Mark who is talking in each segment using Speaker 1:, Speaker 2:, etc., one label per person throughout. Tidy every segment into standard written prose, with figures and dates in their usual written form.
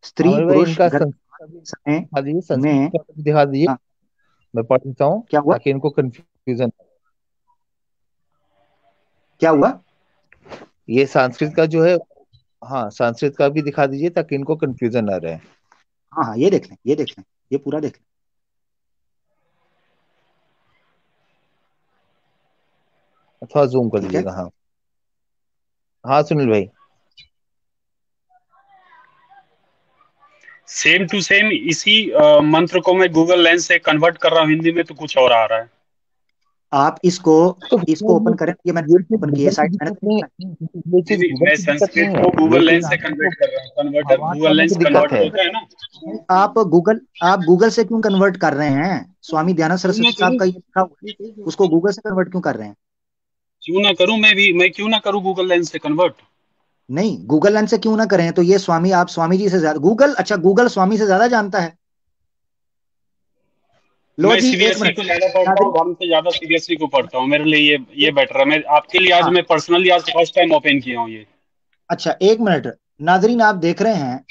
Speaker 1: स्त्री
Speaker 2: आमिर भाई
Speaker 1: पुरुष
Speaker 2: इनका संस्कृत
Speaker 1: गर्भाधान
Speaker 2: का भी
Speaker 1: के समय
Speaker 2: दिखा दीजिए, संस्कृत
Speaker 1: में।
Speaker 2: का भी दिखा दीजिए।
Speaker 1: हाँ,
Speaker 2: मैं पढ़ देता हूँ
Speaker 1: क्या हुआ?
Speaker 2: ताकि इनको कंफ्यूजन।
Speaker 1: क्या हुआ?
Speaker 2: ये संस्कृत का जो है, हाँ संस्कृत का भी दिखा दीजिए ताकि इनको कंफ्यूजन ना रहे।
Speaker 1: हाँ हाँ, ये देख लें, ये देख लें, ये पूरा देख लें।
Speaker 2: थोड़ा जूम कर
Speaker 1: ठीक है।
Speaker 2: दीजिएगा, हाँ। हाँ सुनील भाई।
Speaker 3: सेम टू सेम इसी मंत्र को मैं गूगल लेंस से कन्वर्ट कर रहा हूँ हिंदी में, तो कुछ और आ रहा है।
Speaker 1: आप इसको
Speaker 2: तो
Speaker 1: इसको
Speaker 2: भैया
Speaker 1: ओपन करें। ये मैंने
Speaker 2: ये
Speaker 1: साइट
Speaker 2: चीज
Speaker 1: ओपन की है,
Speaker 2: गूगल की
Speaker 1: साइट मैंने
Speaker 2: दिक्कत
Speaker 1: तो
Speaker 2: नहीं
Speaker 1: लिखा है।
Speaker 2: है, ये
Speaker 3: नहीं
Speaker 2: चीज
Speaker 3: नहीं,
Speaker 2: गूगल
Speaker 3: मैं
Speaker 2: की दिक्कत नहीं
Speaker 3: संस्कृत
Speaker 2: है,
Speaker 3: को
Speaker 2: ये
Speaker 3: गूगल
Speaker 2: चीज
Speaker 3: लेंस से
Speaker 2: आपकी जो
Speaker 3: कन्वर्ट कर रहा हूँ। कन्वर्टर
Speaker 2: भावार्थ
Speaker 3: गूगल
Speaker 2: करने
Speaker 3: लेंस
Speaker 2: की दिक्कत
Speaker 3: कन्वर्टर
Speaker 2: है।
Speaker 3: होता है ना।
Speaker 1: नहीं, आप गूगल से क्यों कन्वर्ट कर रहे हैं? स्वामी दयानंद
Speaker 3: क्यों ना
Speaker 1: सरस्वती साहब
Speaker 3: करूँ,
Speaker 1: का ये लिखा हुआ है, उसको गूगल से कन्वर्ट क्यों कर रहे हैं?
Speaker 3: क्यों ना करूँ, मैं क्यों ना करूँ गूगल लेंस से कन्वर्ट।
Speaker 1: नहीं, गूगल लेंस से क्यों ना करें? तो ये स्वामी, आप स्वामी जी से ज्यादा गूगल, अच्छा गूगल स्वामी से ज्यादा जानता है। लो
Speaker 3: मैं
Speaker 1: जी, एक
Speaker 3: सीबीएसई
Speaker 1: मिनट।
Speaker 3: को ज्यादा पढ़ता हूँ,
Speaker 1: नादरी,
Speaker 3: धर्म से ज्यादा सीबीएसई को पढ़ता हूँ, मेरे लिए ये
Speaker 1: एक,
Speaker 3: बेटर है। मैं आपके लिए आज
Speaker 1: हाँ,
Speaker 3: मैं पर्सनली आज फर्स्ट टाइम ओपन किया हूँ ये।
Speaker 1: अच्छा एक मिनट। नादरीन, आप देख रहे हैं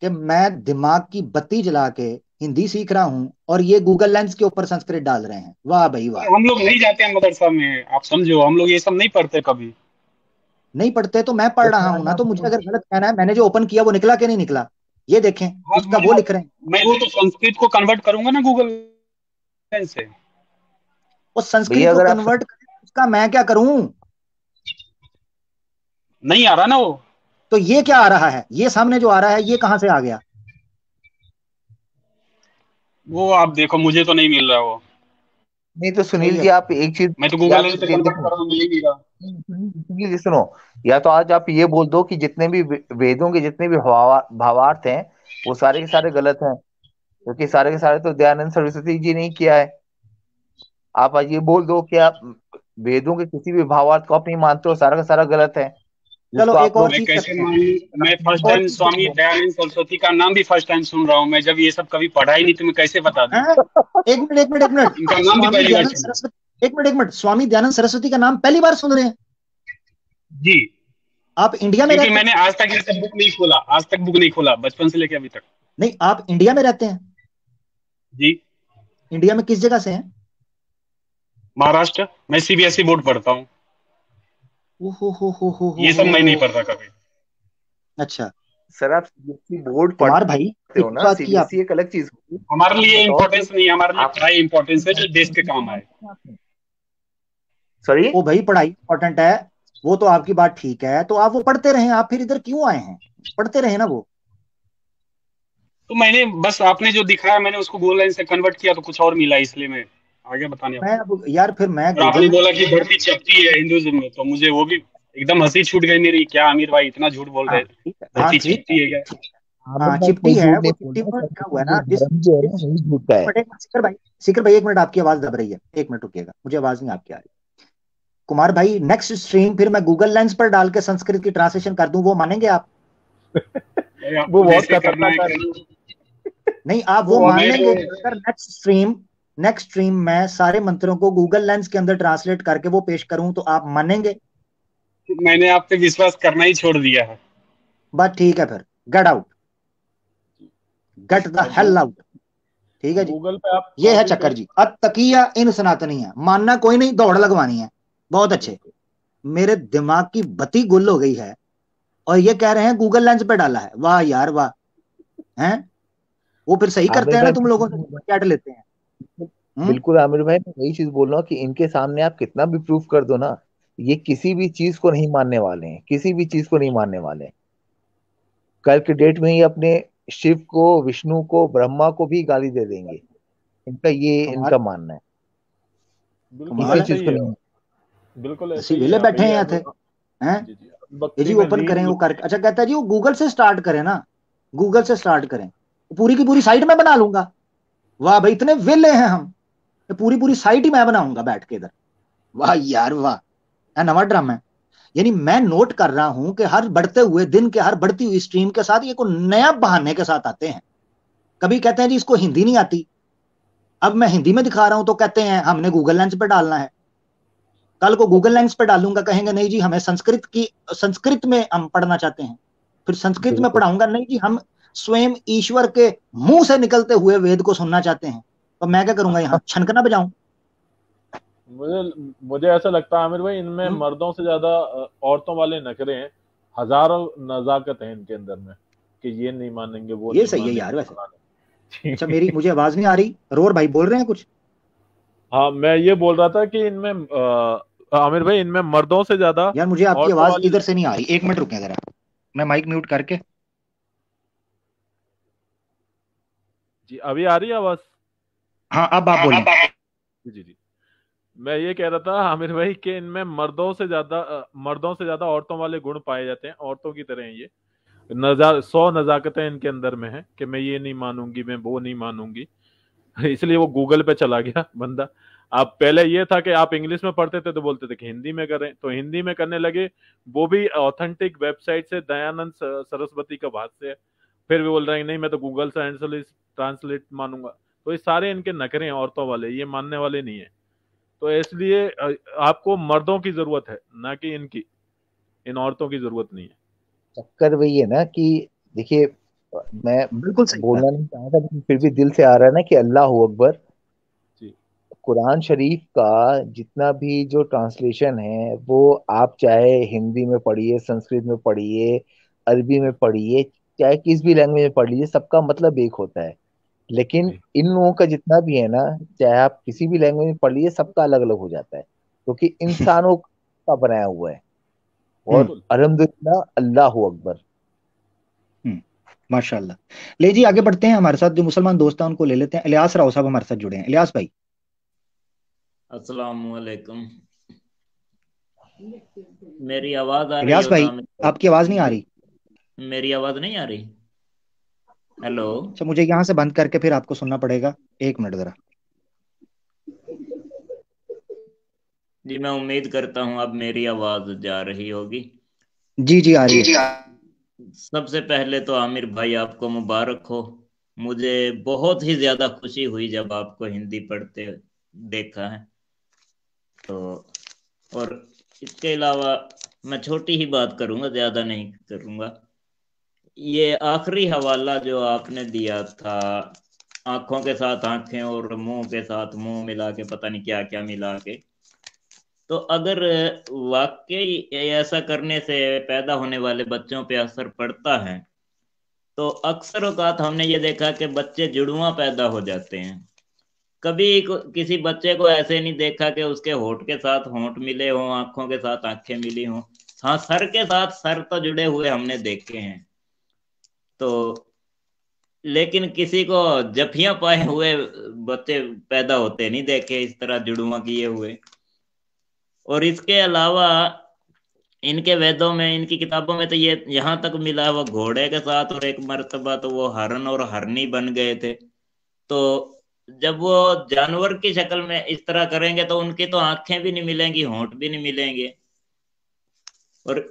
Speaker 1: कि मैं दिमाग की बत्ती जला के हिंदी सीख रहा हूं और ये गूगल लेंस के ऊपर संस्कृत डाल रहे हैं। वाह भाई वाह।
Speaker 3: अरे हम लोग नहीं जाते हैं मदरसा में, आप समझो, हम लोग ये सब नहीं पढ़ते कभी।
Speaker 1: नहीं पढ़ते तो मैं पढ़
Speaker 2: जैसे
Speaker 1: रहा हूं
Speaker 2: आज
Speaker 1: ना, तो मुझे
Speaker 2: आपको
Speaker 1: अगर गलत कहना है, मैंने जो ओपन किया वो निकला कि नहीं निकला? ये देखें,
Speaker 3: हाँ
Speaker 1: उसका वो लिख रहे हैं।
Speaker 3: मैं वो तो संस्कृत को कन्वर्ट करूंगा ना गूगल लेंस से।
Speaker 1: वो संस्कृत
Speaker 2: भैया
Speaker 1: को
Speaker 2: अगर आप
Speaker 1: कन्वर्ट करें, उसका मैं क्या करूं?
Speaker 3: नहीं आ रहा ना वो।
Speaker 1: तो ये क्या आ रहा है? ये सामने जो आ रहा है, ये कहां से आ गया?
Speaker 3: वो आप देखो, मुझे तो नहीं मिल रहा वो।
Speaker 2: नहीं तो सुनील
Speaker 1: चलिए।
Speaker 2: जी आप एक चीज
Speaker 3: मैं तो
Speaker 2: या
Speaker 3: गूगल
Speaker 2: तो
Speaker 3: लेंस से कन्वर्ट कर
Speaker 2: देखो,
Speaker 3: रहा हूँ, मिल ही नहीं रहा।
Speaker 2: सुनील जी सुनो, या तो आज आप ये बोल दो कि जितने भी वेदों के जितने भी भावार्थ हैं वो सारे के सारे गलत हैं, क्योंकि सारे के सारे तो दयानंद सरस्वती जी ने ही किया है। आप आज ये बोल दो कि आप वेदों के किसी भी भावार्थ को आप नहीं मानते हो, सारा का सारा गलत है,
Speaker 1: चलो
Speaker 2: जिसको आप
Speaker 1: एक और
Speaker 2: लोग
Speaker 3: मैं
Speaker 1: चीज
Speaker 3: कैसे
Speaker 1: करते हैं।
Speaker 3: मान लूं? मैं
Speaker 1: एक
Speaker 3: फर्स्ट
Speaker 1: और
Speaker 3: टाइम
Speaker 1: चीज
Speaker 3: स्वामी
Speaker 1: करते हैं।
Speaker 3: दयानंद सरस्वती का नाम भी फर्स्ट टाइम सुन रहा हूँ मैं, जब ये सब कभी पढ़ा ही नहीं तो मैं कैसे बता दूं।
Speaker 1: हैं? एक मिनट, एक मिनट, एक मिनट।
Speaker 3: इनका नाम भी
Speaker 1: स्वामी
Speaker 3: पहली बार
Speaker 1: दयानंद
Speaker 3: सुना।
Speaker 1: सरस्वती, एक मिनट, एक मिनट, स्वामी दयानंद सरस्वती का नाम पहली बार सुन रहे हैं?
Speaker 3: जी,
Speaker 1: आप इंडिया में
Speaker 3: क्योंकि
Speaker 1: रहते हैं?
Speaker 3: मैंने आज तक ये सब बुक नहीं खोला, आज तक बुक नहीं खोला, बचपन से लेकर अभी तक।
Speaker 1: नहीं, आप इंडिया में रहते हैं?
Speaker 3: जी,
Speaker 1: इंडिया में किस जगह से हैं?
Speaker 3: महाराष्ट्र। मैं सीबीएसई बोर्ड पढ़ता हूँ,
Speaker 1: ओहो हो
Speaker 3: ये सब मैं नहीं
Speaker 1: हो।
Speaker 3: पढ़ता कभी।
Speaker 1: अच्छा।
Speaker 2: सर आप सीबीएसई बोर्ड
Speaker 1: कुमार भाई,
Speaker 2: पढ़ते
Speaker 1: एक
Speaker 2: हो ना,
Speaker 1: बात की आप।
Speaker 2: सीबीएसई एक अलग चीज होगी।
Speaker 3: हमारे लिए
Speaker 2: बताओ कि
Speaker 3: इम्पोर्टेंस नहीं है, हमारे लिए
Speaker 2: आप
Speaker 3: पढ़ाई इम्पोर्टेंस है जो देश के काम आए।
Speaker 2: सॉरी।
Speaker 1: ओ भाई, पढ़ाई इंपॉर्टेंट है, वो तो आपकी बात ठीक है, तो आप वो पढ़ते रहे, आप फिर इधर क्यों आए हैं? पढ़ते रहे ना वो।
Speaker 3: तो मैंने बस आपने जो दिखाया मैंने उसको गूगल लाइन से कन्वर्ट किया, तो कुछ और मिला, इसलिए मैं आगे बताने
Speaker 1: मैं
Speaker 3: आपको।
Speaker 1: अब यार, फिर मैं
Speaker 3: और आपने
Speaker 1: गूगल।
Speaker 3: बोला कि धरती चपटी है हिंदुइज्म में, तो मुझे वो भी एकदम हंसी छूट गई मेरी। क्या आमिर भाई इतना झूठ बोल
Speaker 1: हाँ
Speaker 3: रहे,
Speaker 1: ठीक है, हाँ
Speaker 3: धरती
Speaker 1: ठीक है।
Speaker 3: चपटी है क्या?
Speaker 2: आमिर
Speaker 1: हाँ,
Speaker 2: भाई
Speaker 1: चिपटी
Speaker 2: कोई
Speaker 1: है,
Speaker 2: झूठ
Speaker 1: वो
Speaker 2: नहीं बोल
Speaker 1: चिपटी
Speaker 2: रहा,
Speaker 1: पर लिखा हुआ है
Speaker 2: संस्कृत जो
Speaker 1: ना, जिस
Speaker 2: धर्म जो है ना
Speaker 1: जिस
Speaker 2: वही झूठ का है।
Speaker 1: एक मिनट, सीकर भाई, सीकर भाई एक मिनट, आपकी आवाज दब रही है, एक मिनट रुकिएगा, मुझे आवाज नहीं आपकी आ रही। कुमार भाई, नेक्स्ट स्ट्रीम फिर मैं गूगल लेंस पर डाल के संस्कृत की ट्रांसलेशन कर दूं, वो मानेंगे आप?
Speaker 3: भाई
Speaker 2: वो
Speaker 3: आपको
Speaker 2: बहुत
Speaker 3: जैसे करना है
Speaker 2: खतरनाक है।
Speaker 3: करो।
Speaker 1: नहीं, आप
Speaker 2: वो
Speaker 1: वो
Speaker 2: बहुत
Speaker 1: मान
Speaker 3: मैं
Speaker 1: लेंगे कि अगर नेक्स्ट स्ट्रीम मैं सारे मंत्रों को गूगल लेंस के अंदर ट्रांसलेट करके वो पेश करूं, तो आप मानेंगे?
Speaker 3: मैंने आप पे विश्वास करना ही छोड़ दिया है।
Speaker 1: बस ठीक है, फिर गेट आउट, गेट द
Speaker 4: और
Speaker 1: हेल आउट। ठीक है जी।
Speaker 4: गूगल पे आप
Speaker 1: ये है
Speaker 4: कॉपी
Speaker 1: चक्कर
Speaker 4: पेस्ट।
Speaker 1: जी, अतकिया इन सनातनी है, मानना कोई नहीं, दौड़ लगवानी है। बहुत अच्छे।
Speaker 4: बिल्कुल।
Speaker 1: मेरे दिमाग की बत्ती गुल हो गई है, और ये कह रहे हैं गूगल लेंस पे डाला है। वाह यार वाह। हैं? वो फिर सही करते
Speaker 2: आमिर
Speaker 1: हैं ना
Speaker 2: भाई
Speaker 1: तुम लोगों से, चैट लेते हैं। हम्म।
Speaker 2: बिल्कुल आमिर भाई, मैं वही चीज बोल रहा हूँ कि इनके सामने आप कितना भी प्रूफ कर दो ना, ये किसी भी चीज को नहीं मानने वाले हैं, किसी भी चीज को नहीं मानने वाले हैं। कल के डेट में ही अपने शिव को, विष्णु को, ब्रह्मा को भी गाली दे देंगे। इनका ये
Speaker 1: कमाल,
Speaker 2: इनका मानना है,
Speaker 4: बिल्कुल
Speaker 2: किसी
Speaker 1: कमाल है।
Speaker 4: ऐसा
Speaker 2: चीज
Speaker 4: ही
Speaker 2: को
Speaker 4: है।
Speaker 2: नहीं।
Speaker 4: बिल्कुल ऐसा
Speaker 1: ऐसे
Speaker 4: ही है
Speaker 1: वेले
Speaker 4: यहाँ पे
Speaker 1: बैठे हैं
Speaker 4: ये
Speaker 1: यहाँ थे।
Speaker 4: अभी।
Speaker 1: हैं?
Speaker 4: जी जी,
Speaker 1: ये जी
Speaker 4: भक्ति में
Speaker 1: ओपन
Speaker 4: लीन
Speaker 1: करें वो
Speaker 4: लोग।
Speaker 1: करके, अच्छा कहता है जी वो गूगल से स्टार्ट करें ना, गूगल से स्टार्ट करें, पूरी की पूरी साइट मैं बना लूंगा। वाह भाई, इतने वेले हैं हम, ये पूरी पूरी साइट ही मैं बनाऊंगा बैठ के इधर। वाह यार वाह। है नवा ड्रामा है। यानी मैं नोट कर रहा हूं कि हर बढ़ते हुए दिन के, हर बढ़ती हुई स्ट्रीम के साथ ये कोई नया बहाने के साथ आते हैं। कभी कहते हैं जी इसको हिंदी नहीं आती, अब मैं हिंदी में दिखा रहा हूं तो कहते हैं हमने गूगल लेंस पे डालना है। कल को गूगल लेंस पे डालूंगा, कहेंगे नहीं जी हमें संस्कृत में हम पढ़ना चाहते हैं। फिर संस्कृत में
Speaker 2: बिल्कुल
Speaker 1: पढ़ाऊंगा, नहीं जी हम स्वयं ईश्वर के मुंह से निकलते हुए वेद को सुनना चाहते हैं, तो मैं क्या करूंगा, यहाँ छनकना बजाऊं?
Speaker 4: मुझे मुझे ऐसा लगता है आमिर भाई, इनमें मर्दों से ज्यादा औरतों वाले नखरे हैं। हजारों नजाकत है इनके अंदर में, कि ये नहीं मानेंगे, वो
Speaker 1: ये
Speaker 4: नहीं
Speaker 1: सही है
Speaker 4: मानेंगे,
Speaker 1: यार वैसे।
Speaker 4: फलाना।
Speaker 1: अच्छा, मेरी मुझे आवाज नहीं आ रही, रोर भाई बोल रहे हैं कुछ?
Speaker 4: हाँ, मैं ये बोल रहा था कि इनमें आमिर भाई, इनमें मर्दों से ज्यादा
Speaker 1: यार मुझे आपकी
Speaker 4: औरतों
Speaker 1: आवाज
Speaker 4: वाले।
Speaker 1: इधर से नहीं आ रही, एक मिनट रुकें जरा, मैं माइक म्यूट करके।
Speaker 4: जी, अभी आ रही है आवाज?
Speaker 1: हाँ, अब आप बोलें।
Speaker 4: जी जी जी। मैं ये कह रहा था आमिर भाई कि इनमें मर्दों से ज्यादा औरतों वाले गुण पाए जाते हैं, औरतों की तरह हैं ये। 100 नजाकतें इनके अंदर में है कि मैं ये नहीं मानूंगी, मैं वो नहीं मानूंगी। इसलिए वो गूगल पे चला गया बंदा। आप पहले ये था कि आप इंग्लिश में पढ़ते थे तो बोलते थे कि हिंदी में करें, तो हिंदी में करने लगे। वो भी ऑथेंटिक वेबसाइट से, दयानंद सरस्वती का भाष्य है। फिर भी बोल रहे हैं नहीं, मैं तो गूगल से ट्रांसलेट मानूंगा। तो ये सारे इनके नखरे हैं औरतों वाले, ये मानने वाले नहीं है। तो इसलिए आपको मर्दों की जरूरत है, ना कि इनकी। इन औरतों की जरूरत नहीं है।
Speaker 2: चक्कर वही है ना कि देखिए, मैं
Speaker 1: बिल्कुल सही बात।
Speaker 2: बोलना नहीं चाहता लेकिन फिर भी दिल से आ रहा है ना कि अल्लाह अकबर।
Speaker 4: जी
Speaker 2: कुरान शरीफ का जितना भी जो ट्रांसलेशन है वो आप चाहे हिंदी में पढ़िए, संस्कृत में पढ़िए, अरबी में पढ़िए, चाहे किस भी लैंग्वेज में पढ़ लीजिए, सबका मतलब एक होता है। लेकिन
Speaker 4: जी।
Speaker 2: इन लोगों का जितना भी है ना, चाहे आप किसी भी लैंग्वेज में पढ़ लीजिए, सबका अलग अलग हो जाता है, क्योंकि इंसानों का बनाया हुआ है। और
Speaker 4: बिल्कुल।
Speaker 2: अल्हम्दुलिल्लाह, अल्लाह अकबर।
Speaker 1: हम्म, माशाल्लाह। ले जी, आगे बढ़ते हैं। हमारे साथ जो मुसलमान दोस्त हैं उनको ले लेते हैं। इलियास राव साहब हमारे साथ जुड़े हैं। इलियास भाई।
Speaker 5: अस्सलामुअलैकुम। मेरी आवाज आ रही
Speaker 1: इलियास
Speaker 5: हो तो
Speaker 1: भाई,
Speaker 5: आमिर
Speaker 1: आपकी आवाज नहीं आ
Speaker 5: भाई?
Speaker 1: रही।
Speaker 5: मेरी आवाज नहीं आ रही? हेलो।
Speaker 1: अच्छा, मुझे यहाँ से बंद करके फिर आपको सुनना पड़ेगा। एक मिनट जरा।
Speaker 5: जी, मैं उम्मीद करता हूँ अब मेरी आवाज जा रही होगी।
Speaker 1: जी जी, आ रही
Speaker 5: जी
Speaker 1: है।
Speaker 5: जी। सबसे पहले तो आमिर भाई, आपको मुबारक हो। मुझे बहुत ही ज्यादा खुशी हुई जब आपको हिंदी पढ़ते देखा है। तो और इसके अलावा मैं छोटी ही बात करूंगा, ज्यादा नहीं करूंगा। ये आखिरी हवाला जो आपने दिया था, आंखों के साथ आंखें और मुंह के साथ मुंह मिला के, पता नहीं क्या क्या मिला के, तो अगर वाकई ऐसा करने से पैदा होने वाले बच्चों पे असर पड़ता है, तो अक्सर औकात हमने ये देखा कि बच्चे जुड़वा पैदा हो जाते हैं। कभी किसी बच्चे को ऐसे नहीं देखा कि उसके होठ के साथ होठ मिले हों, आंखों के साथ आंखें मिली हों। हाँ, सर के साथ सर तो जुड़े हुए हमने देखे हैं। तो लेकिन किसी को जफियां पाए हुए बच्चे पैदा होते नहीं देखे, इस तरह जुड़वा किए हुए। और इसके अलावा इनके वेदों में, इनकी किताबों में तो ये यहाँ तक मिला है, वो घोड़े के साथ, और एक मर्तबा तो वो हरण और हरनी बन गए थे। तो जब वो जानवर की शक्ल में इस तरह करेंगे तो उनकी तो आंखें भी नहीं मिलेंगी, होंठ भी नहीं मिलेंगे। और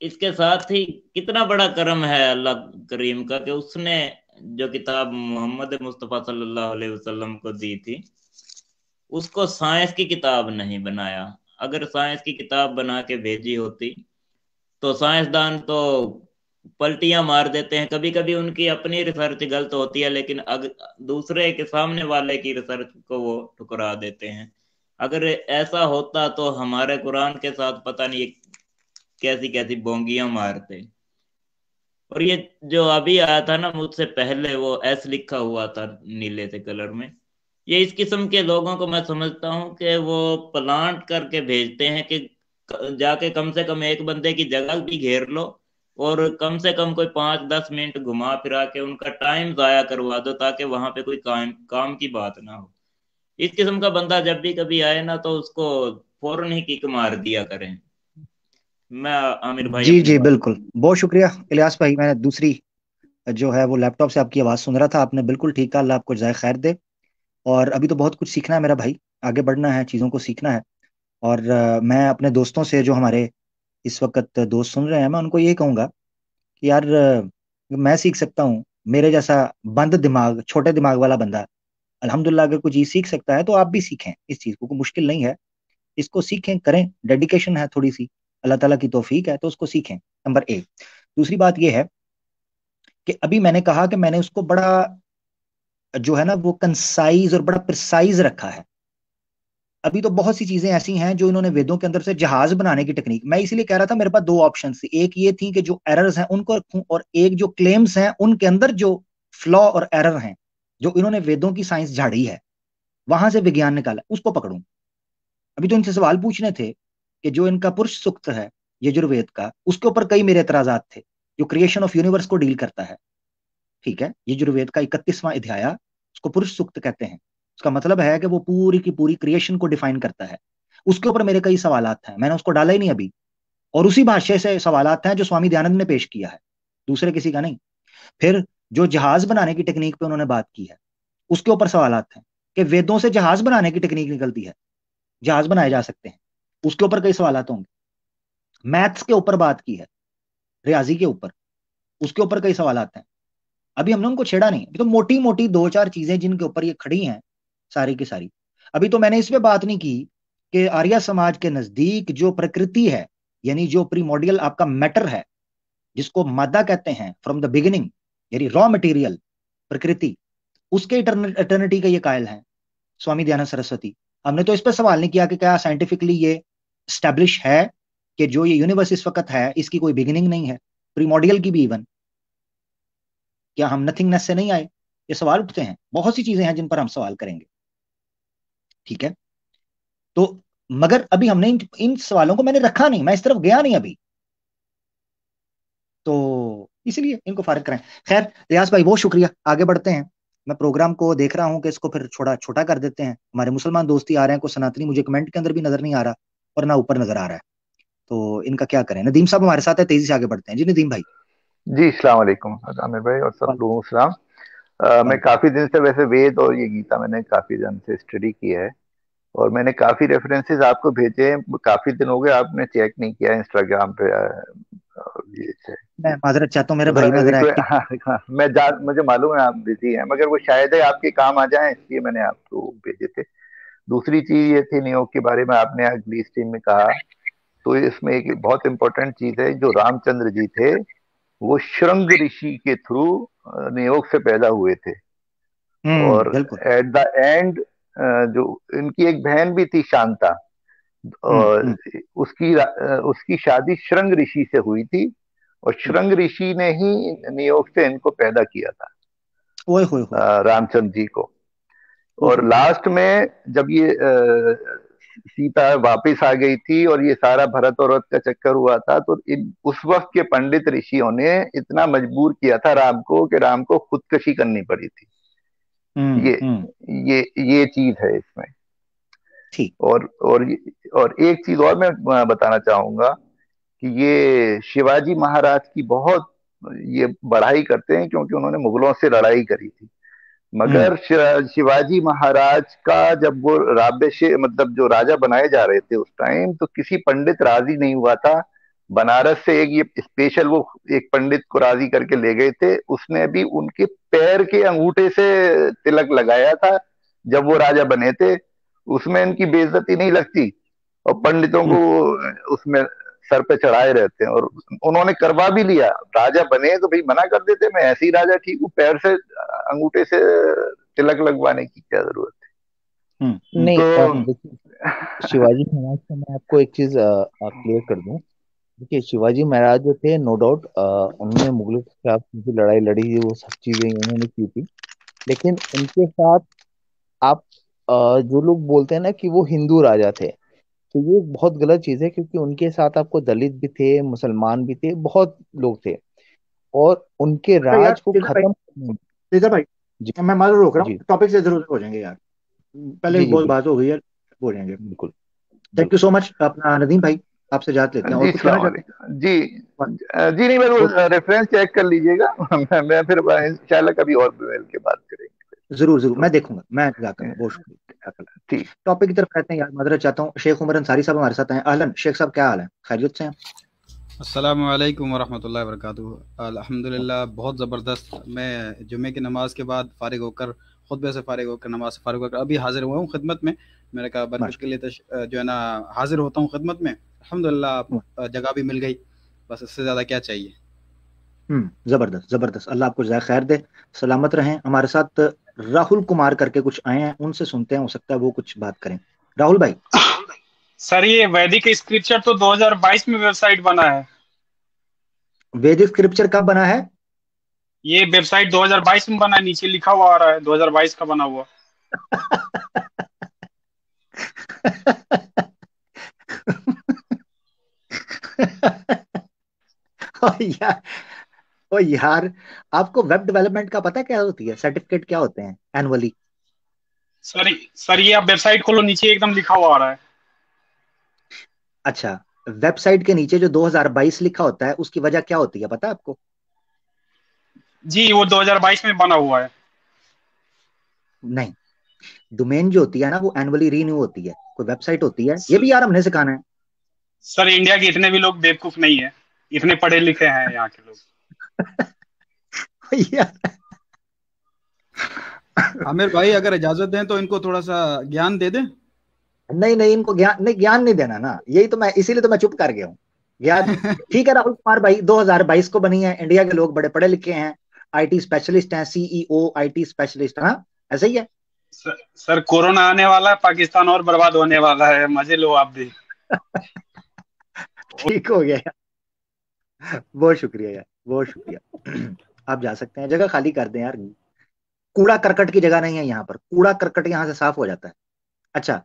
Speaker 5: इसके साथ ही कितना बड़ा करम है अल्लाह करीम का कि उसने जो किताब मोहम्मद मुस्तफ़ा सल्लल्लाहु अलैहि वसल्लम को दी थी, उसको साइंस की किताब नहीं बनाया। अगर साइंस की किताब बना के भेजी होती तो साइंसदान तो पलटियां मार देते हैं। कभी कभी उनकी अपनी रिसर्च गलत होती है, लेकिन दूसरे के सामने वाले की रिसर्च को वो ठुकरा देते हैं। अगर ऐसा होता तो हमारे कुरान के साथ पता नहीं कैसी कैसी बोंगियां मारते। और ये जो अभी आया था ना मुझसे पहले, वो एस लिखा हुआ था नीले से कलर में, ये इस किस्म के लोगों को मैं समझता हूँ कि वो प्लांट करके भेजते हैं कि जाके कम से कम एक बंदे की जगह भी घेर लो, और कम से कम कोई 5-10 मिनट घुमा फिरा के उनका टाइम जाया करवा दो, ताकि वहां पे कोई काम काम की बात ना हो। इस किस्म का बंदा जब भी कभी आए ना, तो उसको फौरन ही किक मार दिया करें। मैं आमिर भाई
Speaker 1: जी
Speaker 5: अपनी
Speaker 1: जी,
Speaker 5: बात।
Speaker 1: बिल्कुल, बहुत शुक्रिया इलियास भाई। मैंने दूसरी जो है वो लैपटॉप से आपकी आवाज़ सुन रहा था, आपने बिल्कुल ठीक कहा। अल्लाह आपको जाए खैर दे। और अभी तो बहुत कुछ सीखना है मेरा भाई, आगे बढ़ना है, चीज़ों को सीखना है। और मैं अपने दोस्तों से, जो हमारे इस वक्त दोस्त सुन रहे हैं, मैं उनको ये कहूँगा कि यार, मैं सीख सकता हूँ। मेरे जैसा बंद दिमाग, छोटे दिमाग वाला बंदा अल्हम्दुलिल्लाह अगर कोई चीज़ सीख सकता है तो आप भी सीखें। इस चीज़ को कोई मुश्किल नहीं है, इसको सीखें, करें। डेडिकेशन है थोड़ी सी, अल्लाह ताला की तौफीक है, तो उसको सीखें। नंबर एक। दूसरी बात यह है कि अभी मैंने कहा कि मैंने उसको बड़ा जो है ना वो कंसाइज और बड़ा प्रिसाइज रखा है। अभी तो बहुत सी चीजें ऐसी हैं जो इन्होंने वेदों के अंदर से जहाज बनाने की टेक्निक, मैं इसीलिए कह रहा था मेरे पास दो ऑप्शन थी, एक ये थी कि जो एरर्स हैं उनको रखूं, और एक जो क्लेम्स हैं उनके अंदर जो फ्लॉ और एरर हैं जो इन्होंने वेदों की साइंस झाड़ी है, वहां से विज्ञान निकाला, उसको पकड़ूं। अभी तो इनसे सवाल पूछने थे कि जो इनका पुरुष सूक्त है यजुर्वेद का, उसके ऊपर कई मेरे एतराजात थे, जो क्रिएशन ऑफ यूनिवर्स को डील करता है। ठीक है, यजुर्वेद का 31वां अध्याय, उसको पुरुष सूक्त कहते हैं। उसका मतलब है कि वो पूरी की पूरी क्रिएशन को डिफाइन करता है। उसके ऊपर मेरे कई सवालात हैं, मैंने उसको डाला ही नहीं अभी, और उसी भाष्य से सवालात हैं जो स्वामी दयानंद ने पेश किया है, दूसरे किसी का नहीं। फिर जो जहाज बनाने की टेक्निक पे उन्होंने बात की है, उसके ऊपर सवालात हैं कि वेदों से जहाज बनाने की टेक्निक निकलती है, जहाज बनाए जा सकते हैं, उसके ऊपर कई सवालात होंगे। मैथ्स के ऊपर बात की है, रियाजी के ऊपर, उसके ऊपर कई सवालात हैं। अभी हमने उनको छेड़ा नहीं, अभी तो मोटी मोटी दो चार चीजें जिनके ऊपर ये खड़ी हैं सारी की सारी। अभी तो मैंने इस पे बात नहीं की कि आर्य समाज के नजदीक जो प्रकृति है, यानी जो प्रीमोडियल आपका मैटर है, जिसको मादा कहते हैं फ्रॉम द बिगिनिंग, यानी रॉ मटेरियल प्रकृति, उसके इटर्निटी के ये कायल हैं स्वामी दयानंद सरस्वती। हमने तो इस पर सवाल नहीं किया कि क्या साइंटिफिकली ये स्टैब्लिश है कि जो ये यूनिवर्स इस वक्त है इसकी कोई बिगिनिंग नहीं है, प्रीमोडियल की भी इवन, क्या हम नथिंगनेस से नहीं आए? ये सवाल उठते हैं, बहुत सी चीजें हैं जिन पर हम सवाल करेंगे। ठीक है, तो मगर अभी हमने इन सवालों को मैंने रखा नहीं, मैं इस तरफ गया नहीं अभी, तो इसलिए इनको फारिग करें। खैर रियाज भाई बहुत शुक्रिया, आगे बढ़ते हैं। मैं प्रोग्राम को देख रहा हूं कि इसको फिर छोटा छोटा कर देते हैं। हमारे मुसलमान दोस्ती आ रहे हैं, को सनातनी मुझे कमेंट के अंदर भी नजर नहीं आ रहा और ना ऊपर नजर आ रहा है, तो इनका क्या करें। नदीम साहब हमारे साथ है, तेजी से आगे बढ़ते हैं। जी नदीम भाई।
Speaker 2: जी अस्सलाम वालेकुम आमिर भाई और सब लोगों को सलाम। मैं
Speaker 1: वालेकुम।
Speaker 2: काफी दिन से वैसे वेद और ये गीता मैंने काफी दिन से स्टडी की है और मैंने काफी रेफरेंसेस आपको भेजे हैं। काफी दिन हो गए आपने चेक नहीं किया इंस्टाग्राम पे। ये है।
Speaker 1: मैं माजरत चाहता हूँ मेरे भाई, मैं जरा एक्टिव।
Speaker 2: हाँ, हाँ, मुझे मालूम है आप बिजी हैं मगर वो शायद है आपके काम आ जाए इसलिए मैंने आपको भेजे थे। दूसरी चीज ये थी नियोग के बारे में आपने अगली स्ट्रीम में कहा, तो इसमें एक बहुत इंपॉर्टेंट चीज है, जो रामचंद्र जी थे वो श्रृंग ऋषि के थ्रू नियोग से पैदा हुए थे और
Speaker 1: बिल्कुल।
Speaker 2: एट द एंड जो इनकी एक बहन भी थी शांता, और उसकी शादी श्रृंग ऋषि से हुई थी और श्रृंग ऋषि ने ही नियोग से इनको पैदा किया था,
Speaker 1: ओए होए होए।
Speaker 2: रामचंद्र जी को।
Speaker 1: ओहो।
Speaker 2: और लास्ट में जब ये सीता वापस आ गई थी और ये सारा भरत और रथ का चक्कर हुआ था, तो उस वक्त के पंडित ऋषियों ने इतना मजबूर किया था राम को कि राम को खुदकशी करनी पड़ी थी। ये ये ये चीज है इसमें।
Speaker 1: ठीक।
Speaker 2: और एक चीज और मैं बताना चाहूंगा कि ये शिवाजी महाराज की बहुत ये बढ़ाई करते हैं क्योंकि उन्होंने मुगलों से लड़ाई करी थी, मगर शिवाजी महाराज का जब वो राब्य मतलब जो राजा बनाए जा रहे थे उस टाइम, तो किसी पंडित राजी नहीं हुआ था। बनारस से एक ये स्पेशल वो एक पंडित को राजी करके ले गए थे, उसने भी उनके पैर के अंगूठे से तिलक लगाया था जब वो राजा बने थे। उसमें इनकी बेइज्जती नहीं लगती और पंडितों को उसमें सर पे चढ़ाए रहते हैं, और उन्होंने करवा भी लिया। राजा बने तो भाई मना कर देते, मैं ऐसे ही राजा ठीक हूँ, पैर से अंगूठे से तिलक लगवाने की क्या जरूरत है।
Speaker 6: नहीं
Speaker 2: तो
Speaker 6: देखिए शिवाजी महाराज का मैं आपको एक चीज क्लियर कर दूं। देखिए शिवाजी महाराज जो थे नो डाउट उन्होंने मुगलों के खिलाफ जो लड़ाई लड़ी थी वो सब चीजें उन्होंने की थी, लेकिन उनके साथ आप जो लोग बोलते हैं ना कि वो हिंदू राजा थे, तो ये एक बहुत गलत चीज है, क्योंकि उनके साथ आपको दलित भी थे, मुसलमान भी थे, बहुत लोग थे, और उनके
Speaker 1: यार
Speaker 6: राज को खत्म करने।
Speaker 1: तेजा भाई,
Speaker 6: जी
Speaker 1: मैं मालूम रोक रहा
Speaker 6: जी
Speaker 1: हूँ, टॉपिक से जरूर हो जाएंगे यार, पहले
Speaker 6: जी
Speaker 1: भी
Speaker 6: जी
Speaker 1: बहुत
Speaker 6: बिल्कुल
Speaker 1: बात हो गई है, हो जाएंगे।
Speaker 6: बिल्कुल
Speaker 1: थैंक यू
Speaker 6: बिल्कुल।
Speaker 1: सो मच अपना नदीम भाई, आपसे जात लेते हैं, और
Speaker 2: जी
Speaker 1: कुछ कहना
Speaker 2: सलाम
Speaker 1: चाहते
Speaker 2: वालेकुम जी।
Speaker 1: हैं?
Speaker 2: जी नहीं, मैं वो
Speaker 1: ओके,
Speaker 2: रेफरेंस चेक कर लीजिएगा। मैं फिर इंशाल्लाह कभी और मिल के बात करेंगे।
Speaker 1: जरूर जरूर
Speaker 2: तो
Speaker 1: मैं देखूंगा, मैं इंतजार करूंगा, बहुत शुक्रिया।
Speaker 2: ठीक।
Speaker 1: टॉपिक की तरफ रहते हैं यार, मदद चाहता हूँ। शेख उमर अंसारी साहब हमारे साथ हैं। अहलन शेख साहब, क्या हाल है? खैरियत से हैं?
Speaker 7: अस्सलामु अलैकुम वरहमतुल्लाहि वबरकातुहू। अल्हम्दुलिल्लाह बहुत ज़बरदस्त। मैं जुमे की नमाज़ के बाद फ़ारिग होकर, खुतबे से फ़ारिग होकर, नमाज से फ़ारिग होकर अभी हाज़िर हुआ हूँ खिदमत में। मैंने कहा बरकत के लिए जो है ना हाज़िर होता हूँ खिदमत में। अल्हम्दुलिल्लाह जगह भी मिल गई, बस इससे ज़्यादा क्या चाहिए।
Speaker 1: जबरदस्त जबरदस्त, अल्लाह आपको जज़ाय खैर दे, सलामत रहें। हमारे साथ राहुल कुमार करके कुछ आए हैं, उनसे सुनते हैं, हो सकता है वो कुछ बात करें। राहुल भाई।
Speaker 3: सर ये वैदिक स्क्रिप्चर तो 2022 में वेबसाइट बना है।
Speaker 1: वैदिक स्क्रिप्चर कब बना है?
Speaker 3: ये वेबसाइट 2022 में बना है, नीचे लिखा हुआ आ रहा है 2022 का बना हुआ।
Speaker 1: ओ यार, ओ यार, आपको वेब डेवलपमेंट का पता है क्या होती है, सर्टिफिकेट क्या होते हैं एनुअली?
Speaker 3: सर सर ये आप वेबसाइट खोलो, नीचे एकदम लिखा हुआ आ रहा है।
Speaker 1: अच्छा, वेबसाइट के नीचे जो 2022 लिखा होता है उसकी वजह क्या होती है पता है आपको?
Speaker 3: जी वो 2022 में बना हुआ है।
Speaker 1: नहीं, डोमेन जो होती है ना वो एनुअली रीन्यू होती है, कोई वेबसाइट होती है, ये
Speaker 3: सर,
Speaker 1: भी यार हमने सिखाना है।
Speaker 3: सर इंडिया के इतने भी लोग बेवकूफ नहीं है, इतने पढ़े लिखे हैं यहाँ के लोग।
Speaker 1: यार,
Speaker 7: आमिर भाई अगर इजाजत दें तो इनको थोड़ा सा ज्ञान दे दें।
Speaker 1: नहीं नहीं, इनको ज्ञान नहीं, ज्ञान नहीं देना ना, यही तो मैं, इसीलिए तो मैं चुप कर गया हूँ। ज्ञान ठीक है राहुल कुमार भाई, 2022 को बनी है, इंडिया के लोग बड़े पढ़े लिखे हैं, आईटी स्पेशलिस्ट हैं, सीईओ आईटी स्पेशलिस्ट, हाँ ऐसा ही है।
Speaker 3: सर कोरोना आने वाला है, पाकिस्तान और बर्बाद होने वाला है, मजे लो आप भी।
Speaker 1: ठीक हो गया यार, बहुत शुक्रिया यार, बहुत शुक्रिया। आप जा सकते हैं, जगह खाली कर दें यार, कूड़ा करकट की जगह नहीं है यहाँ पर, कूड़ा करकट यहाँ से साफ हो जाता है। अच्छा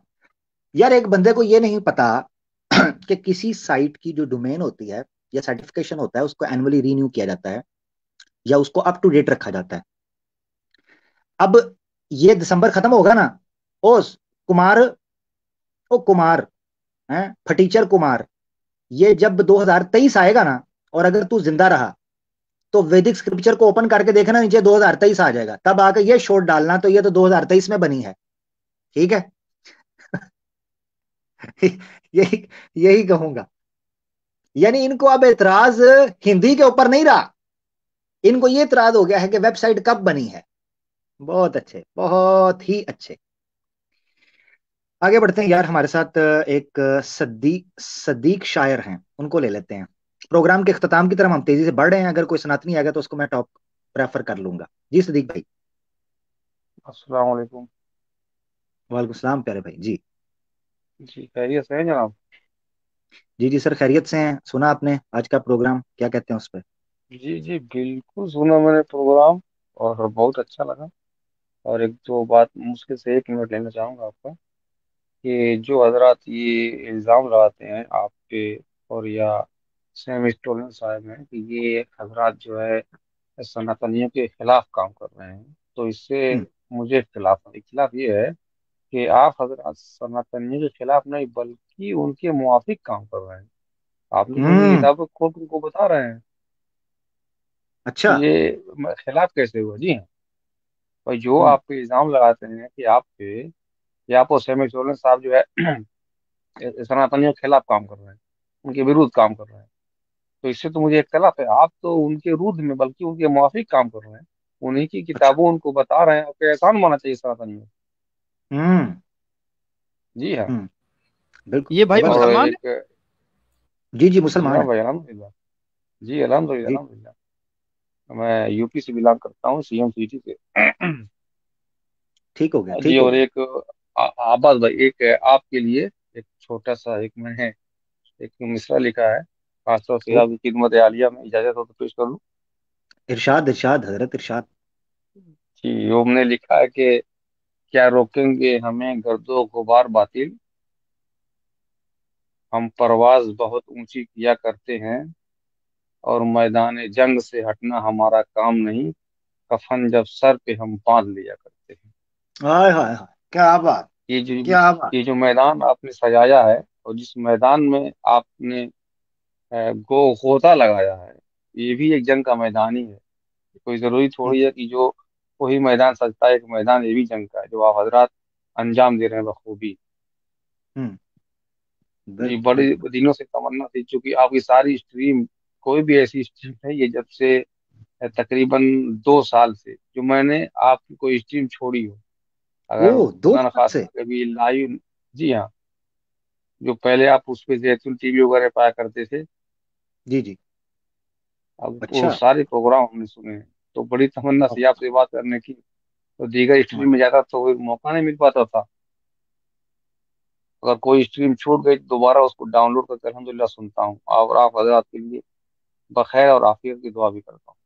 Speaker 1: यार, एक बंदे को ये नहीं पता कि किसी साइट की जो डोमेन होती है या सर्टिफिकेशन होता है उसको एनुअली रीन्यू किया जाता है या उसको अप टू डेट रखा जाता है। अब ये दिसंबर खत्म होगा ना, ओ कुमार, ओ कुमार, हैं फटीचर कुमार, ये जब 2023 आएगा ना, और अगर तू जिंदा रहा तो वैदिक स्क्रिप्चर को ओपन करके देखना, नीचे 2023 आ जाएगा, तब आके ये शोट डालना तो ये तो 2023 में बनी है, ठीक है? यही यही कहूंगा। यानी इनको अब एतराज हिंदी के ऊपर नहीं रहा, इनको ये एतराज हो गया है कि वेबसाइट कब बनी है। बहुत अच्छे, बहुत ही अच्छे। आगे बढ़ते हैं यार, हमारे साथ एक सदीक सदीक शायर हैं, उनको ले लेते हैं। प्रोग्राम के इख्तिताम की तरफ हम तेजी से बढ़ रहे हैं, अगर कोई सनातनी आ गया तो उसको मैं टॉप प्रेफर कर लूंगा। जी सदीक भाई।
Speaker 8: अस्सलाम वालेकुम।
Speaker 1: वालेकुम सलाम प्यारे भाई जी।
Speaker 8: जी खैरियत से है जनाब?
Speaker 1: जी जी सर, खैरियत से हैं। सुना आपने आज का प्रोग्राम, क्या कहते हैं उस पर?
Speaker 8: जी जी बिल्कुल सुना मैंने प्रोग्राम, और बहुत अच्छा लगा। और एक दो बात मुश्किल से 1 मिनट लेना चाहूँगा आपका, कि जो हजरात ये इल्ज़ाम लगाते हैं आप पे, और या सेम स्टूडेंट साहब हैं कि ये हजरात जो है सनातनियों के खिलाफ काम कर रहे हैं, तो इससे
Speaker 1: हम्म।
Speaker 8: मुझे इख्तिलाफ ये है कि आप हजरात सनातनियों के खिलाफ नहीं बल्कि उनके मुआफिक काम कर रहे हैं। आप लोग उनकी
Speaker 1: हम्म।
Speaker 8: किताबों खोल के उनको बता रहे हैं, तो
Speaker 1: अच्छा।
Speaker 8: ये खिलाफ कैसे हुआ? जी हाँ। और जो
Speaker 1: हम्म।
Speaker 8: आप पे इल्जाम लगाते हैं कि आप पे, या आप सेमी सोलन साहब जो है सनातनियों के खिलाफ काम कर रहे हैं, उनके विरुद्ध काम कर रहे हैं, तो इससे तो मुझे इख्तलाफ है। आप तो उनके विरुद्ध में बल्कि उनके मुआफिक काम कर रहे हैं, उन्हीं की
Speaker 1: अच्छा।
Speaker 8: किताबों उनको बता रहे हैं। आपको एहसान मानना चाहिए सनातनियों।
Speaker 1: हम्म।
Speaker 8: जी हाँ।
Speaker 1: हम्म। बिल्कुल
Speaker 7: ये भाई
Speaker 1: जबरदस्त।
Speaker 8: और
Speaker 7: मुसलमान
Speaker 8: एक,
Speaker 1: जी जी,
Speaker 8: जी
Speaker 1: मुसलमान
Speaker 8: हाँ
Speaker 1: है।
Speaker 8: भाई अल्हम्दुलिल्लाह। जी अल्हम्दुलिल्लाह
Speaker 1: जी।
Speaker 8: अल्हम्दुलिल्लाह। मैं यूपी से बिलोंग करता हूँ, सीएम सिटी से।
Speaker 1: ठीक हो गया,
Speaker 8: जी।
Speaker 1: ठीक हो
Speaker 8: और
Speaker 1: गया।
Speaker 8: एक आबाद भाई, एक आपके लिए एक छोटा सा एक मैंने एक मिसरा लिखा है, खासतौर से
Speaker 1: ओ,
Speaker 8: आपकी खिदमत आलिया में इजाजत हो तो पेश कर लूँ?
Speaker 1: इरशाद इरशाद हजरत इरशाद।
Speaker 8: जी वो हमने लिखा है कि क्या रोकेंगे हमें गर्दो गुबार बातिल, हम परवाज बहुत ऊंची किया करते हैं, और मैदान जंग से हटना हमारा काम नहीं, कफन जब सर पे हम बांध लिया करते हैं।
Speaker 1: हाय हाय हाय, क्या बात,
Speaker 8: ये जो
Speaker 1: क्या बात।
Speaker 8: ये जो मैदान आपने सजाया है, और जिस मैदान में आपने गो गोता लगाया है, ये भी एक जंग का मैदान ही है। कोई जरूरी
Speaker 1: हम्म।
Speaker 8: थोड़ी है कि जो वही मैदान सजता है, एक मैदान ये भी जंग का है जो आप हजरात अंजाम दे रहे हैं बखूबी।
Speaker 1: हम्म।
Speaker 8: जी
Speaker 1: बिल्कुल
Speaker 8: बड़े
Speaker 1: बिल्कुल।
Speaker 8: दिनों से तमन्ना थी, क्योंकि आपकी सारी स्ट्रीम, कोई भी ऐसी स्ट्रीम है ये जब से तकरीबन 2 साल से जो मैंने आपकी कोई स्ट्रीम छोड़ी हो,
Speaker 1: ओ,
Speaker 8: अगर
Speaker 1: दो
Speaker 8: खुदा न
Speaker 1: साल से।
Speaker 8: खास्ता कभी लाइव, जी हाँ, जो पहले आप उस पे जैतून टीवी वगैरह पाया करते थे,
Speaker 1: जी जी।
Speaker 8: अब तो
Speaker 1: अच्छा।
Speaker 8: सारे प्रोग्राम हमने सुने हैं, तो बड़ी तमन्ना थी आपसे बात करने की। तो दीगर स्ट्रीम
Speaker 1: हाँ,
Speaker 8: में जाता तो कोई मौका नहीं मिल पाता था। अगर कोई स्ट्रीम छूट गई तो दोबारा उसको डाउनलोड करके अल्हम्दुलिल्लाह सुनता हूँ, और आप हजरात के लिए बखैर और आफियत की दुआ भी करता हूँ।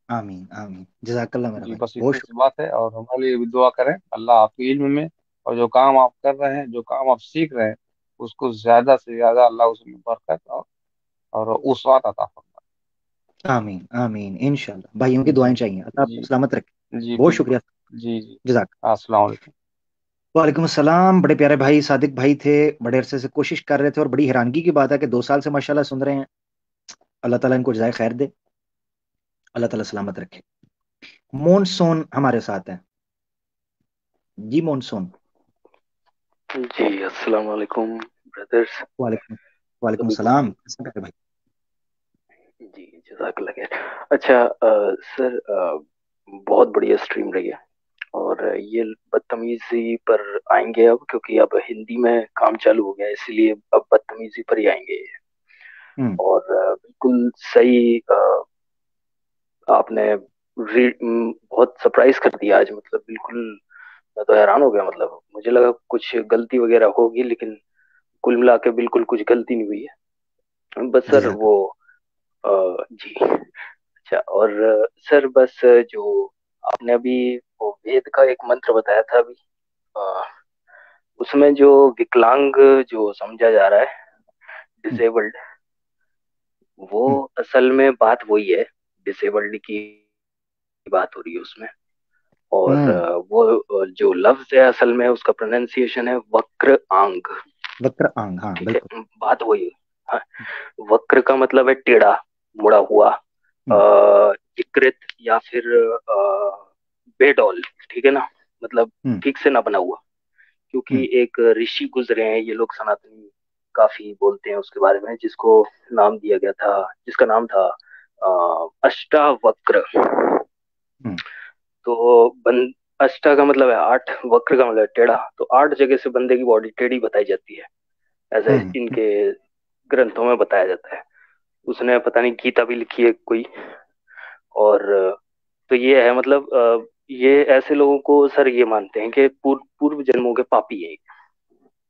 Speaker 1: आमीन आमीन, जजाकल्ला मेरा
Speaker 8: जी
Speaker 1: भाई,
Speaker 8: बस
Speaker 1: बहुत
Speaker 8: इतनी सी
Speaker 1: शुक्रिया।
Speaker 8: बात है, और हमारे लिए भी दुआ करें अल्लाह आपके इल्म में, और जो काम आप कर रहे हैं, जो काम आप सीख रहे हैं, उसको ज्यादा से ज्यादा अल्लाह उसमें बरकत और उसवात अता फरमाए।
Speaker 1: आमीन आमीन, इंशाल्लाह भाइयों की
Speaker 8: जी
Speaker 1: दुआएं चाहिए, अल्लाह आपको
Speaker 8: जी
Speaker 1: सलामत रखे।
Speaker 8: जी
Speaker 1: बहुत
Speaker 8: बिल्कुल।
Speaker 1: शुक्रिया।
Speaker 8: जी जी।
Speaker 1: जजाक।
Speaker 8: अस्सलाम वालेकुम।
Speaker 1: वालेकुम अस्सलाम। बड़े प्यारे भाई सादिक भाई थे, बड़े अरसे से कोशिश कर रहे थे, और बड़ी हैरानगी की बात है कि 2 साल से माशाल्लाह सुन रहे हैं। अल्लाह ताला इनको जज़ाए खैर दे, अल्लाह ताला सलामत रखे। मोनसून हमारे साथ है। जी मोनसून।
Speaker 9: जी अस्सलाम वालेकुम ब्रदर्स।
Speaker 1: वालेकुम वालेकुम
Speaker 9: सभी को
Speaker 1: सलाम, कैसे हैं भाई?
Speaker 9: जी जज़ाकल्लाह खैर। अच्छा सर, बहुत बढ़िया स्ट्रीम रही है। और ये बदतमीजी पर आएंगे अब, क्योंकि अब हिंदी में काम चालू हो गया है, इसलिए अब बदतमीजी पर ही आएंगे ये।
Speaker 1: हम्म।
Speaker 9: और बिल्कुल सही। आपने बहुत सरप्राइज कर दिया आज, मतलब बिल्कुल। मैं तो हैरान हो गया, मतलब मुझे लगा कुछ गलती वगैरह होगी, लेकिन कुल मिला के बिल्कुल कुछ गलती नहीं हुई है। बस सर
Speaker 1: जजाक।
Speaker 9: वो जी। अच्छा, और सर बस जो आपने अभी वो वेद का एक मंत्र बताया था अभी, अ, उसमें जो विकलांग जो समझा जा रहा है,
Speaker 1: हम्म।
Speaker 9: डिसेबल्ड, वो
Speaker 1: हम्म।
Speaker 9: असल में बात वही है। डिसेबल्ड की बात हो रही है उसमें। और
Speaker 1: हम्म।
Speaker 9: वो जो लफ्ज है असल में उसका प्रोनाउंसिएशन है वक्र आंग।
Speaker 1: वक्र आंग, हाँ
Speaker 9: ठीक है,
Speaker 1: बिल्कुल।
Speaker 9: बात वही है। हाँ, वक्र का मतलब है टेढ़ा, मुड़ा हुआ,
Speaker 1: हम्म।
Speaker 9: विकृत, या फिर बेडौल। ठीक है ना, मतलब
Speaker 1: हम्म।
Speaker 9: ठीक से ना बना हुआ। क्योंकि
Speaker 1: हम्म।
Speaker 9: एक ऋषि गुजरे हैं, ये लोग सनातनी काफी बोलते हैं उसके बारे में, जिसको नाम दिया गया था, जिसका नाम था अष्टावक्र।
Speaker 1: हम्म।
Speaker 9: तो अष्टा का मतलब है 8, वक्र का मतलब है टेढ़ा, तो 8 जगह से बंदे की बॉडी टेढ़ी बताई जाती है, ऐसा
Speaker 1: हम्म।
Speaker 9: इनके ग्रंथों में बताया जाता है। उसने पता नहीं गीता भी लिखी है कोई। और तो ये है, मतलब ये ऐसे लोगों को सर ये मानते हैं कि पूर्व जन्मों के पापी है।